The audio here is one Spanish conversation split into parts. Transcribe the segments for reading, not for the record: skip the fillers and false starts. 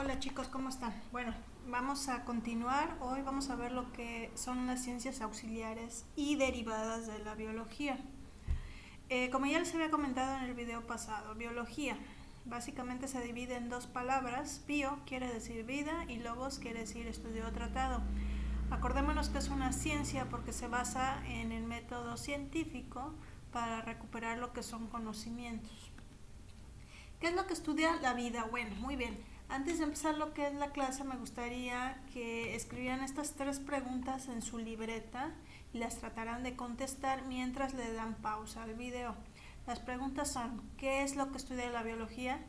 Hola chicos, ¿cómo están? Bueno, vamos a continuar. Hoy vamos a ver lo que son las ciencias auxiliares y derivadas de la biología. Como ya les había comentado en el video pasado, biología básicamente se divide en dos palabras. Bio quiere decir vida y logos quiere decir estudio o tratado. Acordémonos que es una ciencia porque se basa en el método científico para recuperar lo que son conocimientos. ¿Qué es lo que estudia la vida? Bueno, muy bien. Antes de empezar lo que es la clase, me gustaría que escribieran estas tres preguntas en su libreta y las tratarán de contestar mientras le dan pausa al video. Las preguntas son: ¿qué es lo que estudia la biología?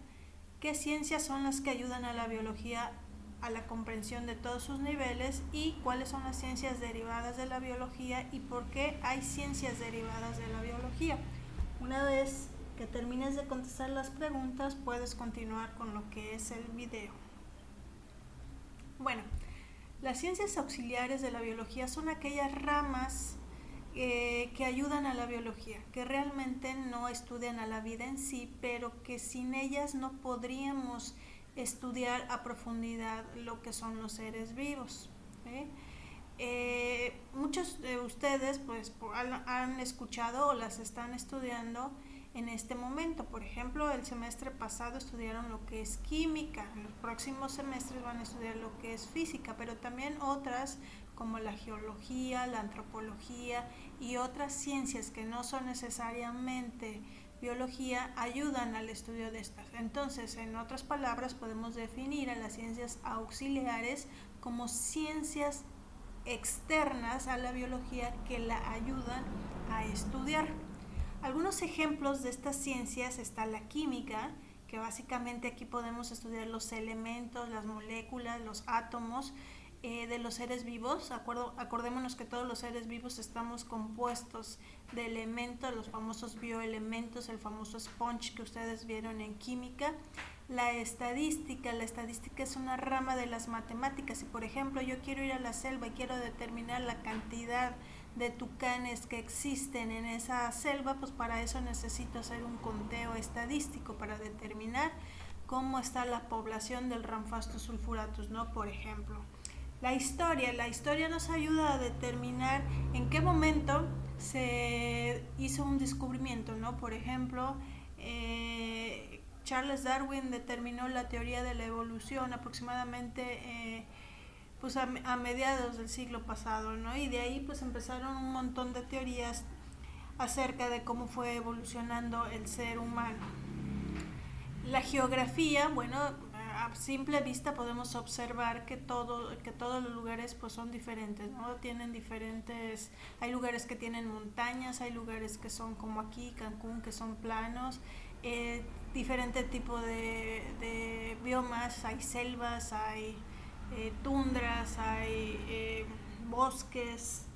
¿Qué ciencias son las que ayudan a la biología a la comprensión de todos sus niveles? ¿Y cuáles son las ciencias derivadas de la biología y por qué hay ciencias derivadas de la biología? Una vez que termines de contestar las preguntas, puedes continuar con lo que es el video. Bueno, las ciencias auxiliares de la biología son aquellas ramas que ayudan a la biología, que realmente no estudian a la vida en sí, pero que sin ellas no podríamos estudiar a profundidad lo que son los seres vivos. Muchos de ustedes pues han escuchado o las están estudiando en este momento. Por ejemplo, el semestre pasado estudiaron lo que es química, en los próximos semestres van a estudiar lo que es física, pero también otras como la geología, la antropología y otras ciencias que no son necesariamente biología ayudan al estudio de estas. Entonces, en otras palabras, podemos definir a las ciencias auxiliares como ciencias externas a la biología que la ayudan a estudiar. Algunos ejemplos de estas ciencias está la química, que básicamente aquí podemos estudiar los elementos, las moléculas, los átomos de los seres vivos. Acordémonos que todos los seres vivos estamos compuestos de elementos, los famosos bioelementos, el famoso sponge que ustedes vieron en química. La estadística es una rama de las matemáticas. Si por ejemplo yo quiero ir a la selva y quiero determinar la cantidad de tucanes que existen en esa selva, pues para eso necesito hacer un conteo estadístico para determinar cómo está la población del Ramphastus sulfuratus, ¿no? Por ejemplo. La historia nos ayuda a determinar en qué momento se hizo un descubrimiento, ¿no? Por ejemplo, Charles Darwin determinó la teoría de la evolución aproximadamente pues a mediados del siglo pasado, ¿no? Y de ahí pues empezaron un montón de teorías acerca de cómo fue evolucionando el ser humano. La geografía, bueno, a simple vista podemos observar que todos los lugares pues son diferentes, ¿no? Tienen diferentes, hay lugares que tienen montañas, hay lugares que son como aquí, Cancún, que son planos, diferente tipo de biomas, hay selvas, hay tundras, hay bosques,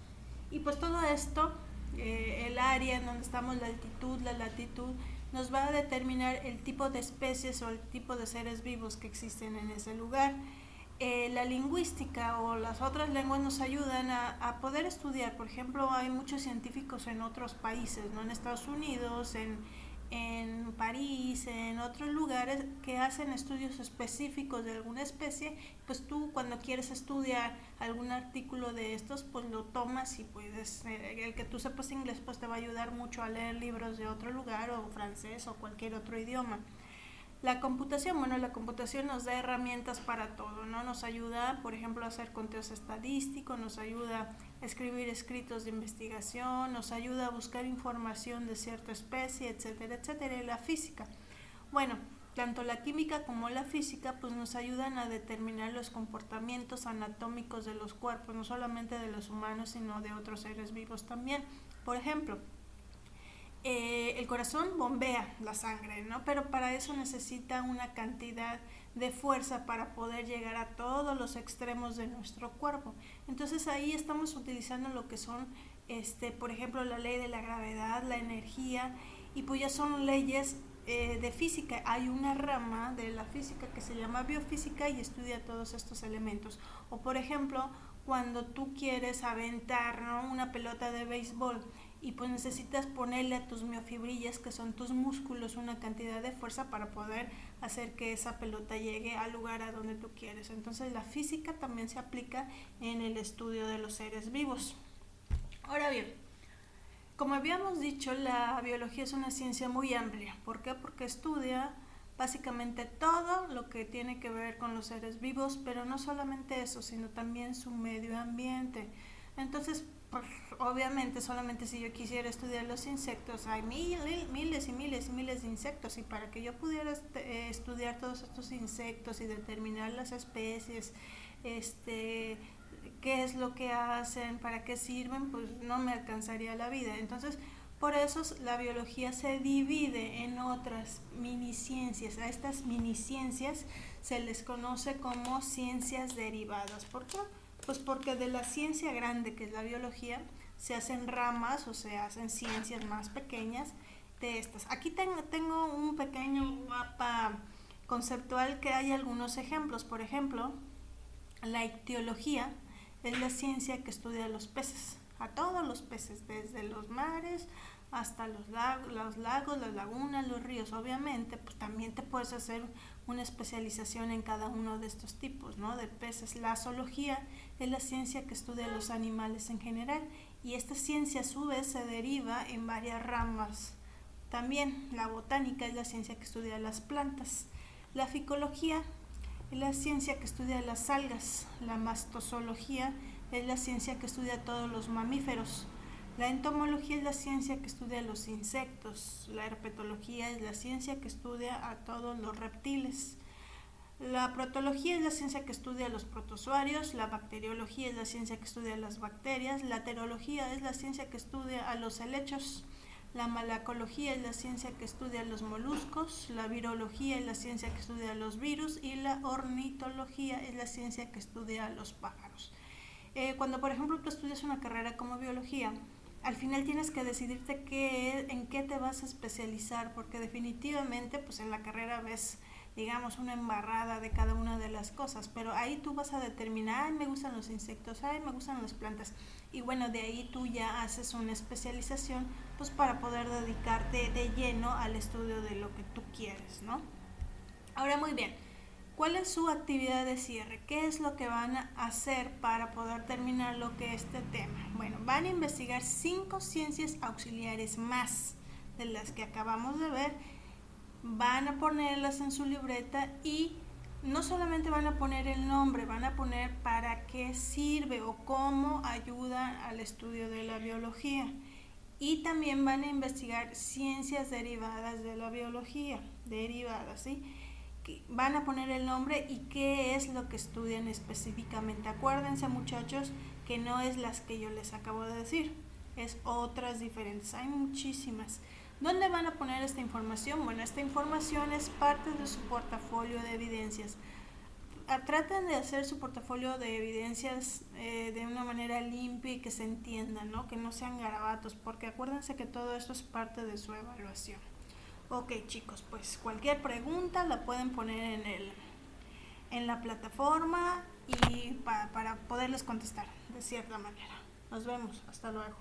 y pues todo esto, el área en donde estamos, la altitud, la latitud, nos va a determinar el tipo de especies o el tipo de seres vivos que existen en ese lugar. La lingüística o las otras lenguas nos ayudan a poder estudiar. Por ejemplo, hay muchos científicos en otros países, ¿no? En Estados Unidos, en París, en otros lugares que hacen estudios específicos de alguna especie. Pues tú cuando quieres estudiar algún artículo de estos, pues lo tomas y puedes, el que tú sepas inglés pues te va a ayudar mucho a leer libros de otro lugar o francés o cualquier otro idioma. La computación, bueno, la computación nos da herramientas para todo, ¿no? Nos ayuda, por ejemplo, a hacer conteos estadísticos, nos ayuda a escribir escritos de investigación, nos ayuda a buscar información de cierta especie, etcétera, etcétera. Y la física, bueno, tanto la química como la física pues nos ayudan a determinar los comportamientos anatómicos de los cuerpos, no solamente de los humanos, sino de otros seres vivos también. Por ejemplo, el corazón bombea la sangre, ¿no? Pero para eso necesita una cantidad de fuerza para poder llegar a todos los extremos de nuestro cuerpo. Entonces ahí estamos utilizando lo que son, por ejemplo, la ley de la gravedad, la energía, y pues ya son leyes de física. Hay una rama de la física que se llama biofísica y estudia todos estos elementos. O por ejemplo, cuando tú quieres aventar, ¿no?, una pelota de béisbol y pues necesitas ponerle a tus miofibrillas, que son tus músculos, una cantidad de fuerza para poder hacer que esa pelota llegue al lugar a donde tú quieres. Entonces la física también se aplica en el estudio de los seres vivos. Ahora bien, como habíamos dicho, la biología es una ciencia muy amplia. ¿Por qué? Porque estudia básicamente todo lo que tiene que ver con los seres vivos, pero no solamente eso, sino también su medio ambiente. Entonces, pues, obviamente, solamente si yo quisiera estudiar los insectos, hay miles y miles y miles de insectos, y para que yo pudiera estudiar todos estos insectos y determinar las especies, qué es lo que hacen, para qué sirven, pues no me alcanzaría la vida. Entonces, por eso la biología se divide en otras miniciencias. A estas miniciencias se les conoce como ciencias derivadas. ¿Por qué? Pues porque de la ciencia grande, que es la biología, se hacen ramas o se hacen ciencias más pequeñas de estas. Aquí tengo un pequeño mapa conceptual que hay algunos ejemplos. Por ejemplo, la ictiología es la ciencia que estudia los peces, a todos los peces, desde los mares hasta los lagos, las lagunas, los ríos. Obviamente, pues también te puedes hacer una especialización en cada uno de estos tipos, ¿no?, de peces. La zoología es la ciencia que estudia los animales en general, y esta ciencia a su vez se deriva en varias ramas. También la botánica es la ciencia que estudia las plantas. La ficología es la ciencia que estudia las algas. La mastozoología es la ciencia que estudia todos los mamíferos. La entomología es la ciencia que estudia los insectos. La herpetología es la ciencia que estudia a todos los reptiles. La protología es la ciencia que estudia los protozoarios. La bacteriología es la ciencia que estudia las bacterias. La terología es la ciencia que estudia a los helechos. La malacología es la ciencia que estudia los moluscos. La virología es la ciencia que estudia los virus. Y la ornitología es la ciencia que estudia a los pájaros. Cuando, por ejemplo, tú estudias una carrera como biología, al final tienes que decidirte en qué te vas a especializar, porque definitivamente pues en la carrera ves, digamos, una embarrada de cada una de las cosas, pero ahí tú vas a determinar, ay, me gustan los insectos, ay, me gustan las plantas, y bueno, de ahí tú ya haces una especialización pues para poder dedicarte de lleno al estudio de lo que tú quieres, ¿no? Ahora, muy bien, ¿cuál es su actividad de cierre? ¿Qué es lo que van a hacer para poder terminar lo que es este tema? Bueno, van a investigar 5 ciencias auxiliares más de las que acabamos de ver. Van a ponerlas en su libreta y no solamente van a poner el nombre, van a poner para qué sirve o cómo ayuda al estudio de la biología. Y también van a investigar ciencias derivadas de la biología, derivadas, ¿sí? Van a poner el nombre y qué es lo que estudian específicamente. Acuérdense, muchachos, que no es las que yo les acabo de decir, es otras diferentes, hay muchísimas. ¿Dónde van a poner esta información? Bueno, esta información es parte de su portafolio de evidencias. Traten de hacer su portafolio de evidencias de una manera limpia y que se entienda, ¿no? Que no sean garabatos, porque acuérdense que todo esto es parte de su evaluación. Ok, chicos, pues cualquier pregunta la pueden poner en la plataforma y para poderles contestar de cierta manera. Nos vemos, hasta luego.